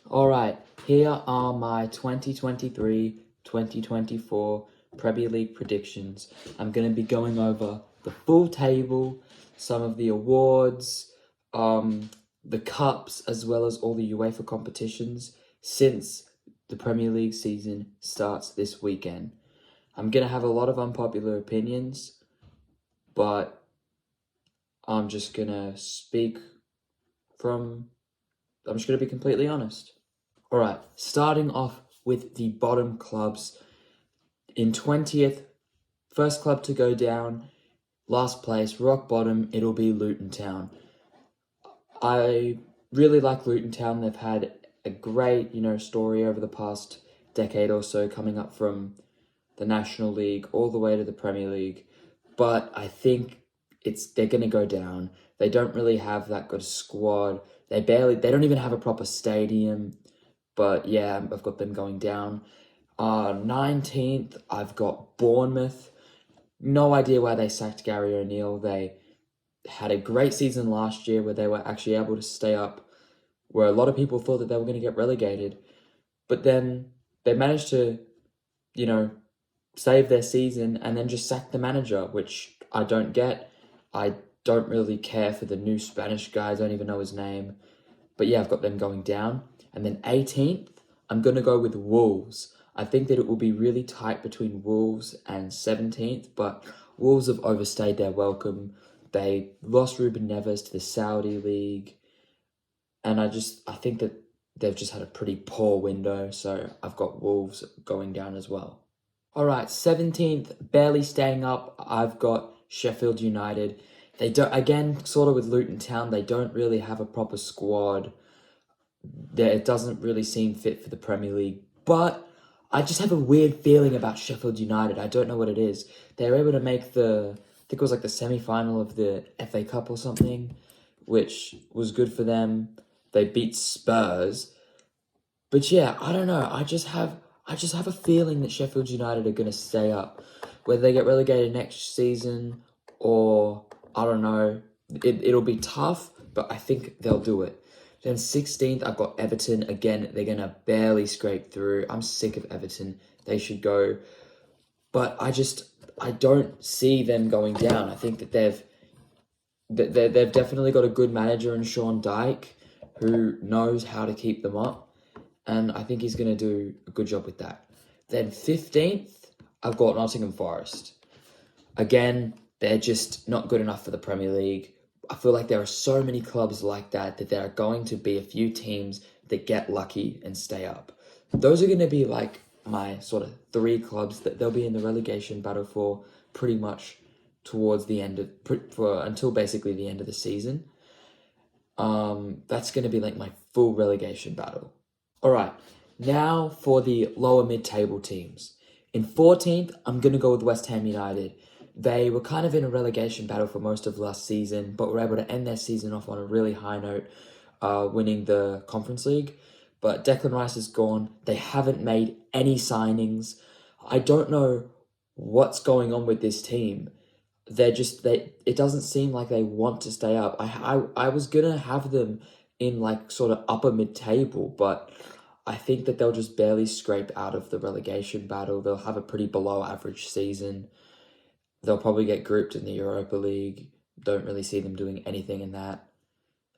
All right, here are my 2023-2024 Premier League predictions. I'm going to be going over the full table, some of the awards, the cups, as well as all the UEFA competitions since the Premier League season starts this weekend. I'm going to have a lot of unpopular opinions, but I'm just going to I'm just going to be completely honest. All right, starting off with the bottom clubs. In 20th, first club to go down, last place, rock bottom, it'll be Luton Town. I really like Luton Town. They've had a great, story over the past decade or so, coming up from the National League all the way to the Premier League. But I think they're going to go down. They don't really have that good squad. They don't even have a proper stadium. But yeah, I've got them going down. 19th, I've got Bournemouth. No idea why they sacked Gary O'Neill. They had a great season last year where they were actually able to stay up, where a lot of people thought that they were going to get relegated. But then they managed to, save their season and then just sack the manager, which I don't get. I don't really care for the new Spanish guy. I don't even know his name. But yeah, I've got them going down. And then 18th, I'm going to go with Wolves. I think that it will be really tight between Wolves and 17th, but Wolves have overstayed their welcome. They lost Ruben Neves to the Saudi League. And I think that they've just had a pretty poor window, so I've got Wolves going down as well. All right, 17th, barely staying up, I've got Sheffield United. They don't, again, sort of with Luton Town, they don't really have a proper squad. It doesn't really seem fit for the Premier League. But I just have a weird feeling about Sheffield United. I don't know what it is. They were able to make I think it was like the semi-final of the FA Cup or something, which was good for them. They beat Spurs. But yeah, I don't know. I just have a feeling that Sheffield United are going to stay up. Whether they get relegated next season or, I don't know, it'll be tough, but I think they'll do it. Then 16th, I've got Everton. Again, they're going to barely scrape through. I'm sick of Everton. They should go. But I don't see them going down. I think that they've definitely got a good manager in Sean Dyche who knows how to keep them up. And I think he's going to do a good job with that. Then 15th, I've got Nottingham Forest. Again, they're just not good enough for the Premier League. I feel like there are so many clubs like that there are going to be a few teams that get lucky and stay up. Those are going to be like my sort of three clubs that they'll be in the relegation battle for pretty much towards the end until basically the end of the season. That's going to be like my full relegation battle. All right, now for the lower mid-table teams. In 14th, I'm going to go with West Ham United. They were kind of in a relegation battle for most of last season, but were able to end their season off on a really high note, winning the Conference League. But Declan Rice is gone. They haven't made any signings. I don't know what's going on with this team. It doesn't seem like they want to stay up. I was going to have them in like sort of upper mid-table, but I think that they'll just barely scrape out of the relegation battle. They'll have a pretty below average season. They'll probably get grouped in the Europa League. Don't really see them doing anything in that.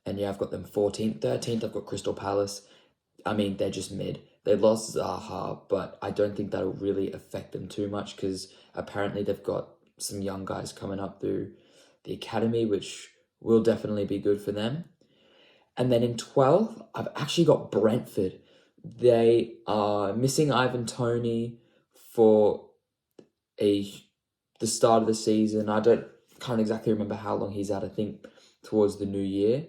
And yeah, I've got them 14th. 13th, I've got Crystal Palace. I mean, they're just mid. They lost Zaha, but I don't think that'll really affect them too much because apparently they've got some young guys coming up through the academy, which will definitely be good for them. And then in 12th, I've actually got Brentford. They are missing Ivan Toney for the start of the season. Can't exactly remember how long he's out. I think towards the new year.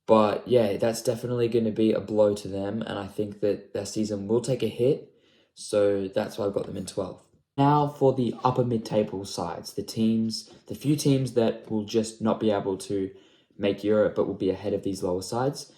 But yeah, that's definitely going to be a blow to them. And I think that their season will take a hit. So that's why I've got them in 12th. Now for the upper mid-table sides. The few teams that will just not be able to make Europe, but will be ahead of these lower sides.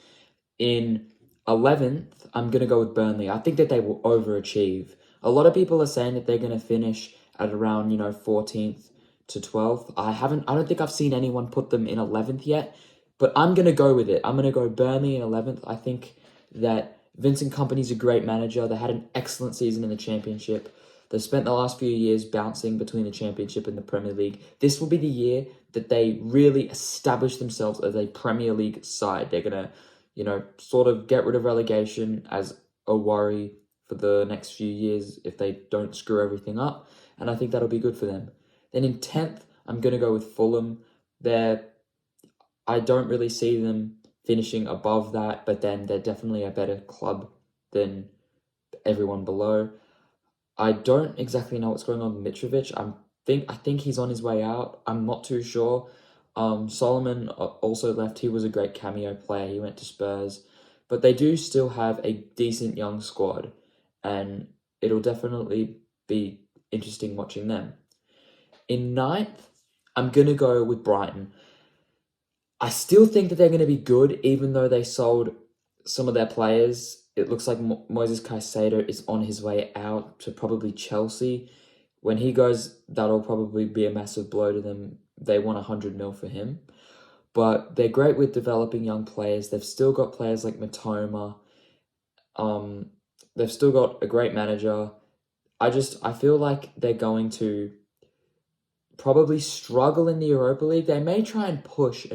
In 11th, I'm going to go with Burnley. I think that they will overachieve. A lot of people are saying that they're going to finish at around, 14th to 12th. I don't think I've seen anyone put them in 11th yet, but I'm going to go with it. I'm going to go Burnley in 11th. I think that Vincent Kompany's a great manager. They had an excellent season in the Championship. They've spent the last few years bouncing between the Championship and the Premier League. This will be the year that they really establish themselves as a Premier League side. They're going to, sort of get rid of relegation as a worry for the next few years if they don't screw everything up. And I think that'll be good for them. Then in 10th, I'm going to go with Fulham. I don't really see them finishing above that, but then they're definitely a better club than everyone below. I don't exactly know what's going on with Mitrovic. I think he's on his way out. I'm not too sure. Solomon also left. He was a great cameo player. He went to Spurs. But they do still have a decent young squad, and it'll definitely be interesting watching them. In 9th, I'm going to go with Brighton. I still think that they're going to be good, even though they sold some of their players. It looks like Moises Caicedo is on his way out to probably Chelsea. When he goes, that'll probably be a massive blow to them. They want 100 mil for him. But they're great with developing young players. They've still got players like Matoma. They've still got a great manager. I feel like they're going to probably struggle in the Europa League. They may try and push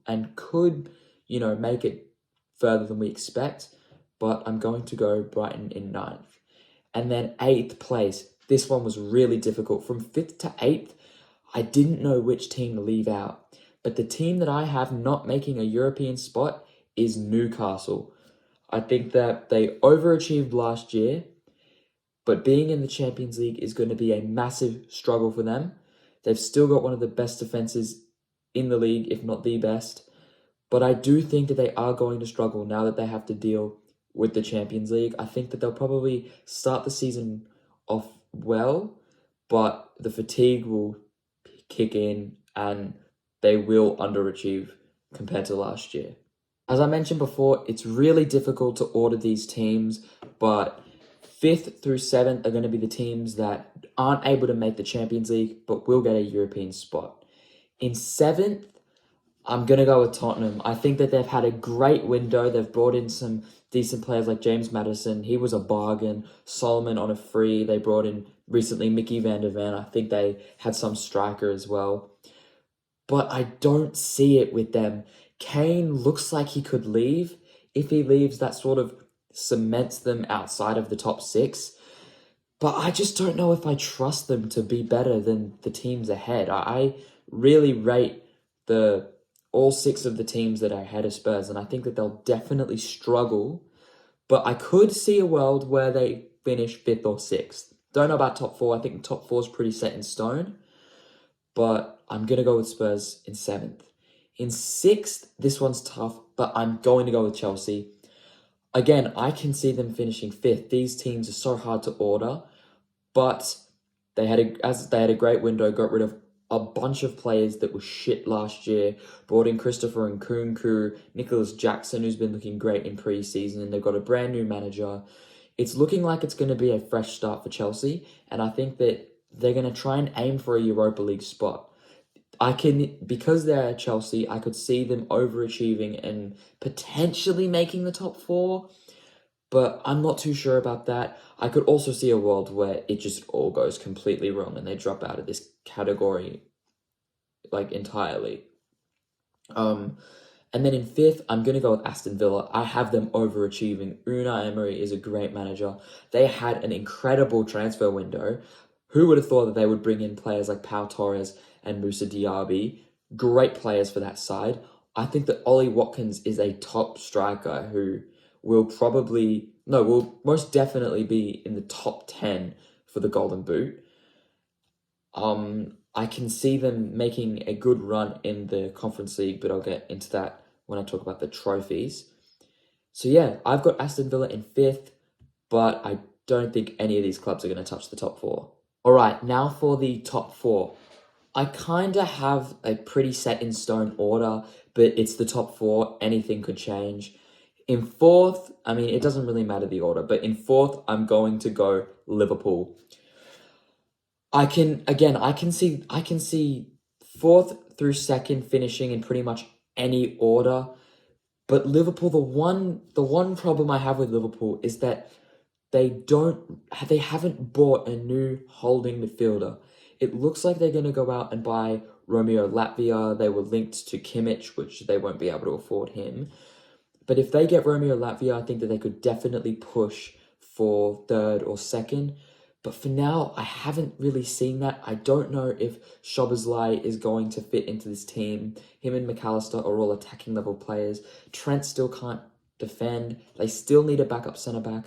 and could, make it further than we expect. But I'm going to go Brighton in 9th. And then 8th place. This one was really difficult. From 5th to 8th, I didn't know which team to leave out. But the team that I have not making a European spot is Newcastle. I think that they overachieved last year, but being in the Champions League is going to be a massive struggle for them. They've still got one of the best defenses in the league, if not the best. But I do think that they are going to struggle now that they have to deal with the Champions League. I think that they'll probably start the season off well, but the fatigue will kick in and they will underachieve compared to last year. As I mentioned before, it's really difficult to order these teams, but 5th through 7th are going to be the teams that aren't able to make the Champions League, but will get a European spot. In 7th, I'm going to go with Tottenham. I think that they've had a great window. They've brought in some decent players like James Maddison. He was a bargain. Solomon on a free. They brought in recently Mickey van der Ven. I think they had some striker as well. But I don't see it with them. Kane looks like he could leave. If he leaves, that sort of cements them outside of the top 6. But I just don't know if I trust them to be better than the teams ahead. I really rate all 6 of the teams that are ahead of Spurs, and I think that they'll definitely struggle. But I could see a world where they finish 5th or 6th. Don't know about top 4. I think top 4 is pretty set in stone. But I'm going to go with Spurs in 7th. In 6th, this one's tough, but I'm going to go with Chelsea. Again, I can see them finishing 5th. These teams are so hard to order, but they had a great window, got rid of a bunch of players that were shit last year, brought in Christopher Nkunku, Nicholas Jackson, who's been looking great in pre-season. They've got a brand new manager. It's looking like it's going to be a fresh start for Chelsea, and I think that they're going to try and aim for a Europa League spot. Because they're Chelsea, I could see them overachieving and potentially making the top 4, but I'm not too sure about that. I could also see a world where it just all goes completely wrong and they drop out of this category, entirely. And then in 5th, I'm going to go with Aston Villa. I have them overachieving. Unai Emery is a great manager. They had an incredible transfer window. Who would have thought that they would bring in players like Pau Torres and Moussa Diaby? Great players for that side. I think that Ollie Watkins is a top striker who will most definitely be in the top 10 for the Golden Boot. I can see them making a good run in the Conference League, but I'll get into that when I talk about the trophies. So yeah, I've got Aston Villa in 5th, but I don't think any of these clubs are going to touch the top 4. All right, now for the top 4. I kind of have a pretty set in stone order, but it's the top 4. Anything could change. In 4th, it doesn't really matter the order, but in 4th, I'm going to go Liverpool. I can see 4th through 2nd finishing in pretty much any order, But Liverpool, the one problem I have with Liverpool is that they haven't bought a new holding midfielder. It looks like they're going to go out and buy Romeo Latvia. They were linked to Kimmich, which they won't be able to afford him. But if they get Romeo Latvia, I think that they could definitely push for third or second. But for now, I haven't really seen that. I don't know if Szoboszlai is going to fit into this team. Him and McAllister are all attacking level players. Trent still can't defend. They still need a backup centre-back.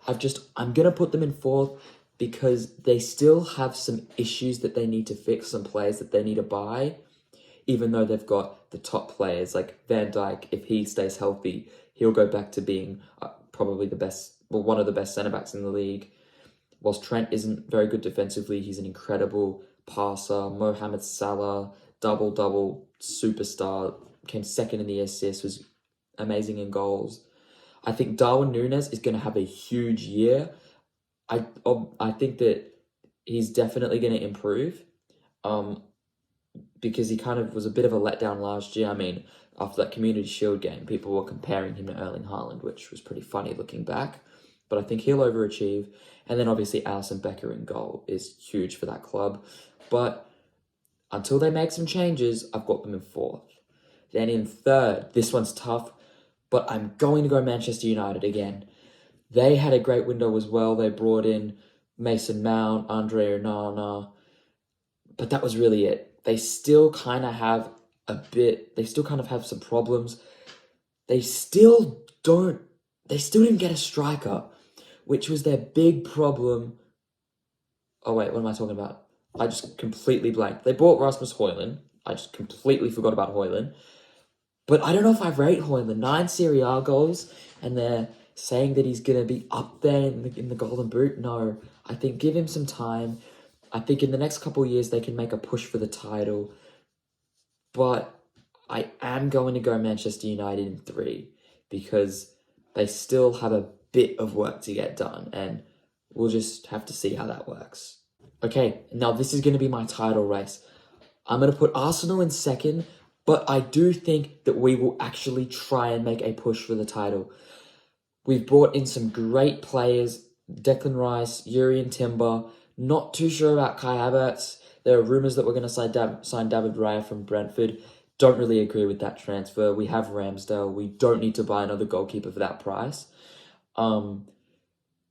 I'm going to put them in fourth because they still have some issues that they need to fix, some players that they need to buy, even though they've got the top players like Van Dijk. If he stays healthy, he'll go back to being probably one of the best centre-backs in the league. Whilst Trent isn't very good defensively, he's an incredible passer. Mohamed Salah, double-double superstar, came second in the assists, was amazing in goals. I think Darwin Núñez is going to have a huge year. I think that he's definitely going to improve because he kind of was a bit of a letdown last year. I mean, after that Community Shield game, people were comparing him to Erling Haaland, which was pretty funny looking back. But I think he'll overachieve. And then obviously Alisson Becker in goal is huge for that club. But until they make some changes, I've got them in fourth. Then in third, this one's tough, but I'm going to go Manchester United again. They had a great window as well. They brought in Mason Mount, Andre Onana, but that was really it. They still kind of have some problems. They still didn't get a striker, which was their big problem. Oh wait, what am I talking about? I just completely blanked. They bought Rasmus Højlund. I just completely forgot about Højlund. But I don't know if I rate Højlund. 9 Serie A goals, and they're saying that he's going to be up there in the Golden Boot. No, I think give him some time. I think in the next couple of years they can make a push for the title. But I am going to go Manchester United in 3 because they still have a bit of work to get done, and we'll just have to see how that works. Okay, now this is going to be my title race. I'm going to put Arsenal in second, but I do think that we will actually try and make a push for the title. We've brought in some great players, Declan Rice, Jurrien Timber. Not too sure about Kai Havertz. There are rumours that we're going to sign David Raya from Brentford. Don't really agree with that transfer. We have Ramsdale. We don't need to buy another goalkeeper for that price. Declan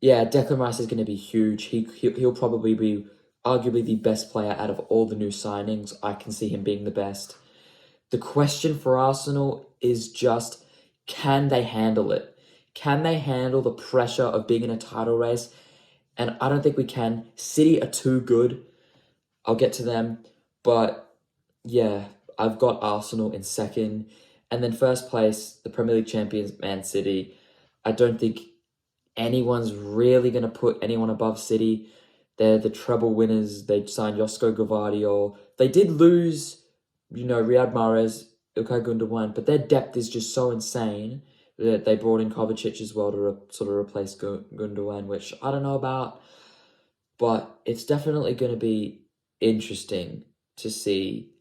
Rice is going to be huge. He'll probably be arguably the best player out of all the new signings. I can see him being the best. The question for Arsenal is just, can they handle it? Can they handle the pressure of being in a title race? And I don't think we can. City are too good. I'll get to them. But yeah, I've got Arsenal in second. And then first place, the Premier League champions, Man City. I don't think anyone's really going to put anyone above City. They're the treble winners. They signed Josko Gvardiol. They did lose, Riyad Mahrez, Ilkay Gundogan, but their depth is just so insane that they brought in Kovacic as well to sort of replace Gundogan, which I don't know about. But it's definitely going to be interesting to see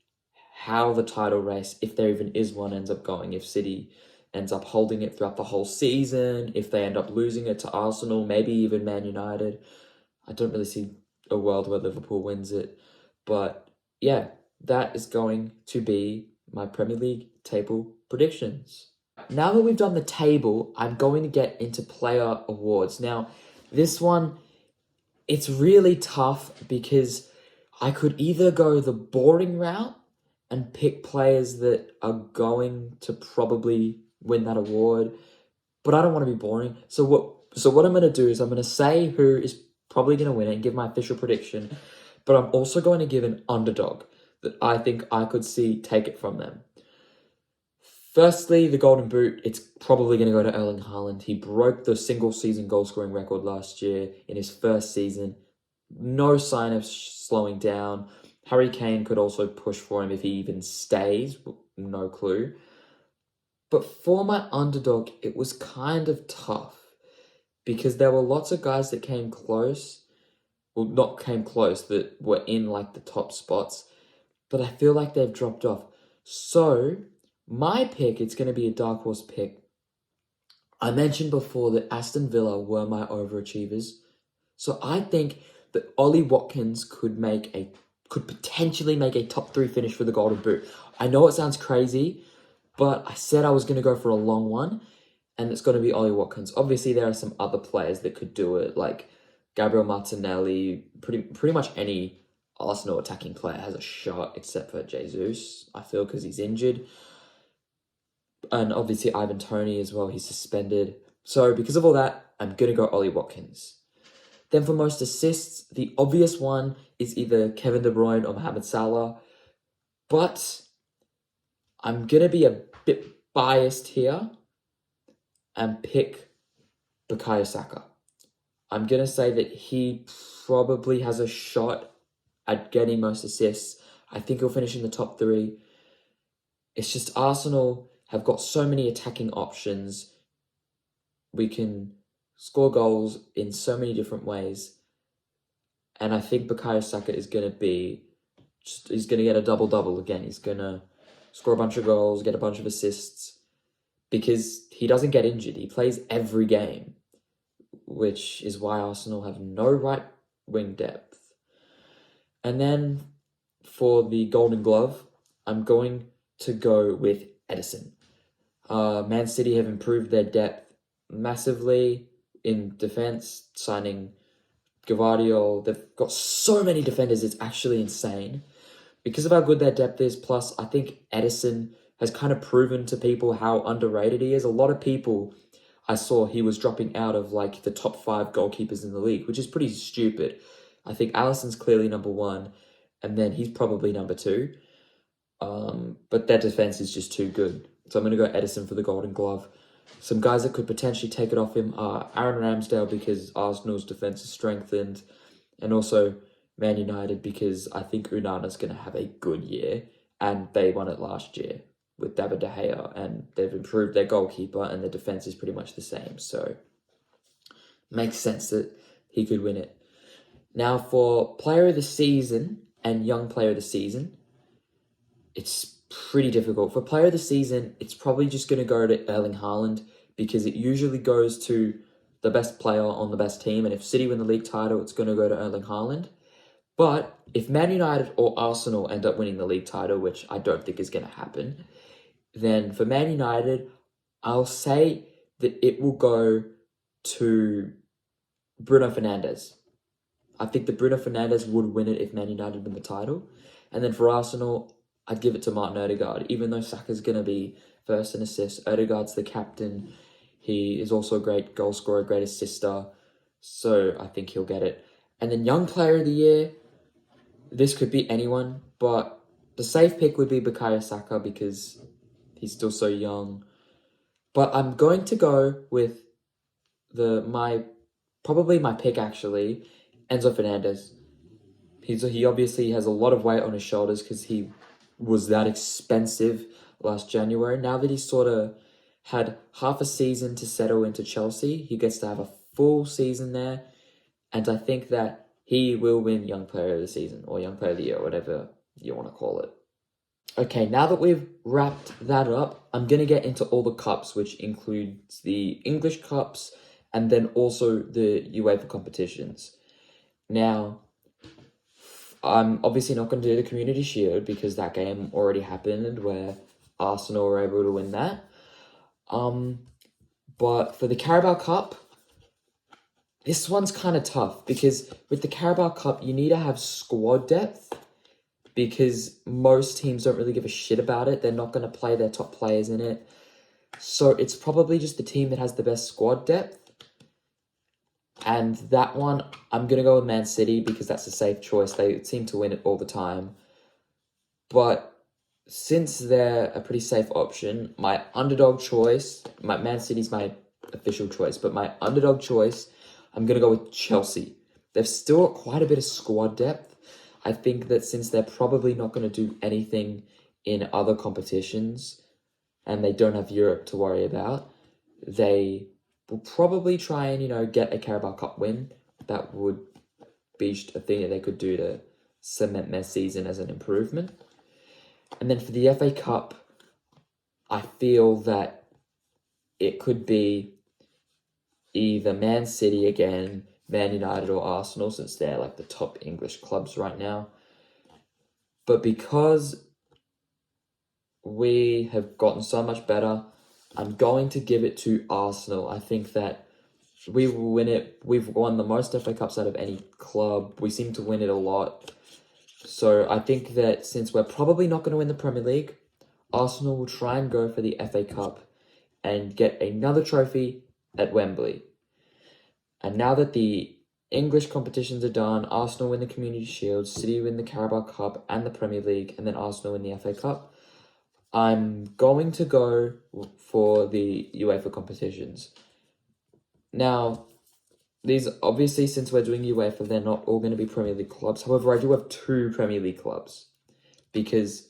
how the title race, if there even is one, ends up going. If City ends up holding it throughout the whole season, if they end up losing it to Arsenal, maybe even Man United. I don't really see a world where Liverpool wins it. But yeah, that is going to be my Premier League table predictions. Now that we've done the table, I'm going to get into player awards. Now, this one, it's really tough because I could either go the boring route and pick players that are going to probably win that award, but I don't want to be boring. So what I'm going to do is I'm going to say who is probably going to win it and give my official prediction, but I'm also going to give an underdog that I think I could see take it from them. Firstly, the Golden Boot, it's probably going to go to Erling Haaland. He broke the single-season goal-scoring record last year in his first season. No sign of slowing down. Harry Kane could also push for him if he even stays. No clue. But for my underdog, it was kind of tough because there were lots of guys that came close. Well, not came close, that were in like the top spots. But I feel like they've dropped off. So My pick, it's going to be a dark horse pick. I mentioned before that Aston Villa were my overachievers. So I think that Ollie Watkins could potentially make a top 3 finish for the Golden Boot. I know it sounds crazy, but I said I was going to go for a long one, and it's going to be Ollie Watkins. Obviously, there are some other players that could do it, like Gabriel Martinelli. Pretty much any Arsenal attacking player has a shot, except for Jesus, I feel, because he's injured. And obviously Ivan Toney as well, he's suspended. So because of all that, I'm going to go Ollie Watkins. Then for most assists, the obvious one is either Kevin De Bruyne or Mohamed Salah. But I'm going to be a bit biased here and pick Bukayo Saka. I'm going to say that he probably has a shot at getting most assists. I think he'll finish in the top 3. It's just Arsenal have got so many attacking options. We can score goals in so many different ways. And I think Bukayo Saka is going to he's going to get a double-double again. He's going to score a bunch of goals, get a bunch of assists, because he doesn't get injured. He plays every game, which is why Arsenal have no right wing depth. And then for the Golden Glove, I'm going to go with Ederson. Man City have improved their depth massively in defense, signing Gvardiol. They've got so many defenders, it's actually insane. Because of how good their depth is, plus I think Ederson has kind of proven to people how underrated he is. A lot of people, I saw he was dropping out of like the top 5 goalkeepers in the league, which is pretty stupid. I think Alisson's clearly number 1, and then he's probably number 2. But their defense is just too good. So I'm going to go Ederson for the Golden Glove. Some guys that could potentially take it off him are Aaron Ramsdale, because Arsenal's defense is strengthened, and also Man United, because I think Onana's going to have a good year, and they won it last year with David De Gea, and they've improved their goalkeeper, and their defense is pretty much the same. So makes sense that he could win it. Now for Player of the Season and Young Player of the Season, it's pretty difficult. For Player of the Season, it's probably just going to go to Erling Haaland, because it usually goes to the best player on the best team. And if City win the league title, it's going to go to Erling Haaland. But if Man United or Arsenal end up winning the league title, which I don't think is going to happen, then for Man United, I'll say that it will go to Bruno Fernandes. I think that Bruno Fernandes would win it if Man United win the title. And then for Arsenal, I'd give it to Martin Odegaard. Even though Saka's going to be first in assists, Odegaard's the captain. He is also a great goal scorer, great assister. So I think he'll get it. And then Young Player of the Year, this could be anyone, but the safe pick would be Bukayo Saka, because he's still so young. But I'm going to go with probably my pick actually, Enzo Fernandez. He obviously has a lot of weight on his shoulders because he was that expensive last January. Now that he's sort of had half a season to settle into Chelsea, he gets to have a full season there. And I think that he will win Young Player of the Season or Young Player of the Year, or whatever you want to call it. Okay, now that we've wrapped that up, I'm going to get into all the cups, which includes the English Cups and then also the UEFA competitions. Now, I'm obviously not going to do the Community Shield because that game already happened where Arsenal were able to win that. But for the Carabao Cup, this one's kind of tough because with the Carabao Cup, you need to have squad depth because most teams don't really give a shit about it. They're not going to play their top players in it. So it's probably just the team that has the best squad depth. And that one, I'm going to go with Man City because that's a safe choice. They seem to win it all the time. But since they're a pretty safe option, my underdog choice, Man City's my official choice, but my underdog choice, I'm going to go with Chelsea. They've still got quite a bit of squad depth. I think that since they're probably not going to do anything in other competitions and they don't have Europe to worry about, they will probably try and, get a Carabao Cup win. That would be a thing that they could do to cement their season as an improvement. And then for the FA Cup, I feel that it could be either Man City again, Man United, or Arsenal, since they're like the top English clubs right now. But because we have gotten so much better, I'm going to give it to Arsenal. I think that we will win it. We've won the most FA Cups out of any club. We seem to win it a lot. So I think that since we're probably not going to win the Premier League, Arsenal will try and go for the FA Cup and get another trophy at Wembley. And now that the English competitions are done, Arsenal win the Community Shield, City win the Carabao Cup and the Premier League, and then Arsenal win the FA Cup, I'm going to go for the UEFA competitions. Now, these obviously, since we're doing UEFA, they're not all going to be Premier League clubs. However, I do have 2 Premier League clubs, because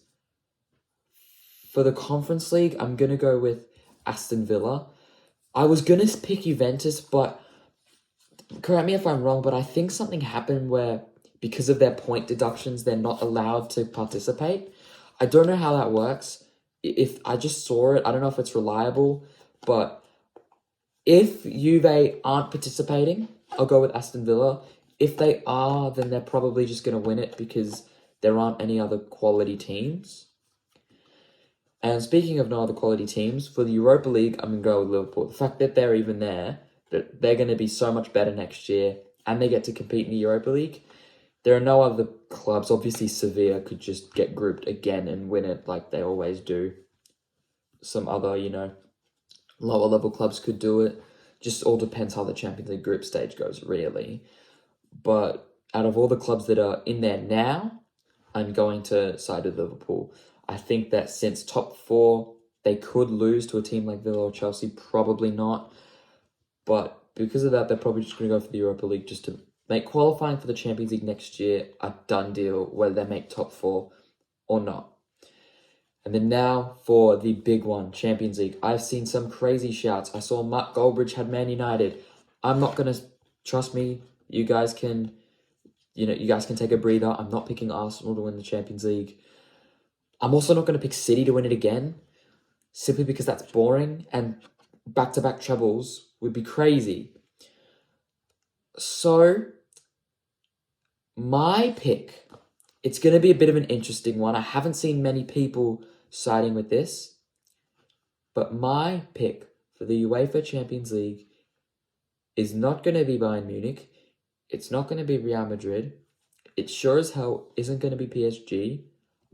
for the Conference League, I'm going to go with Aston Villa. I was going to pick Juventus, but correct me if I'm wrong, but I think something happened where, because of their point deductions, they're not allowed to participate. I don't know how that works. If I just saw it, I don't know if it's reliable, but if Juve aren't participating, I'll go with Aston Villa. If they are, then they're probably just going to win it because there aren't any other quality teams. And speaking of no other quality teams, for the Europa League, I'm going to go with Liverpool. The fact that they're even there, that they're going to be so much better next year, and they get to compete in the Europa League. There are no other clubs. Obviously, Sevilla could just get grouped again and win it like they always do. Some other, lower level clubs could do it. Just all depends how the Champions League group stage goes, really. But out of all the clubs that are in there now, I'm going to side with Liverpool. I think that since top 4, they could lose to a team like Villa or Chelsea. Probably not. But because of that, they're probably just going to go for the Europa League just to make qualifying for the Champions League next year a done deal, whether they make top 4 or not. And then now for the big one, Champions League. I've seen some crazy shouts. I saw Mark Goldbridge had Man United. I'm not going to, trust me, you guys can take a breather. I'm not picking Arsenal to win the Champions League. I'm also not going to pick City to win it again, simply because that's boring, and back-to-back trebles would be crazy. So, my pick, it's going to be a bit of an interesting one. I haven't seen many people siding with this, but my pick for the UEFA Champions League is not going to be Bayern Munich. It's not going to be Real Madrid. It sure as hell isn't going to be PSG.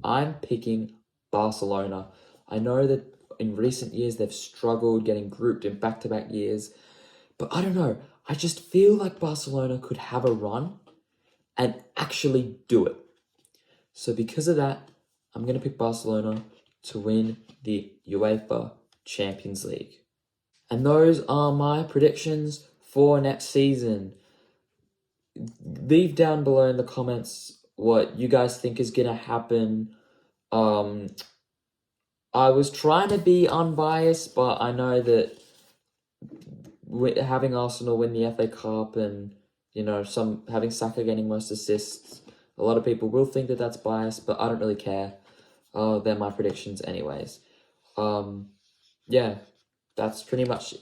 I'm picking Barcelona. I know that in recent years they've struggled getting grouped in back-to-back years, but I don't know. I just feel like Barcelona could have a run and actually do it. So because of that, I'm going to pick Barcelona to win the UEFA Champions League. And those are my predictions for next season. Leave down below in the comments what you guys think is going to happen. I was trying to be unbiased, but I know that having Arsenal win the FA Cup and, having Saka getting most assists, a lot of people will think that that's biased, but I don't really care. They're my predictions anyways. Yeah, that's pretty much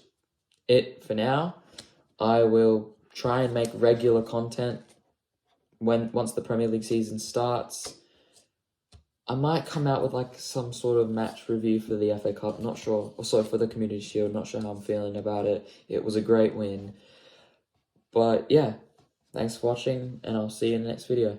it for now. I will try and make regular content once the Premier League season starts. I might come out with some sort of match review for the FA Cup, not sure. Also for the Community Shield, not sure how I'm feeling about it. It was a great win. But yeah, thanks for watching, and I'll see you in the next video.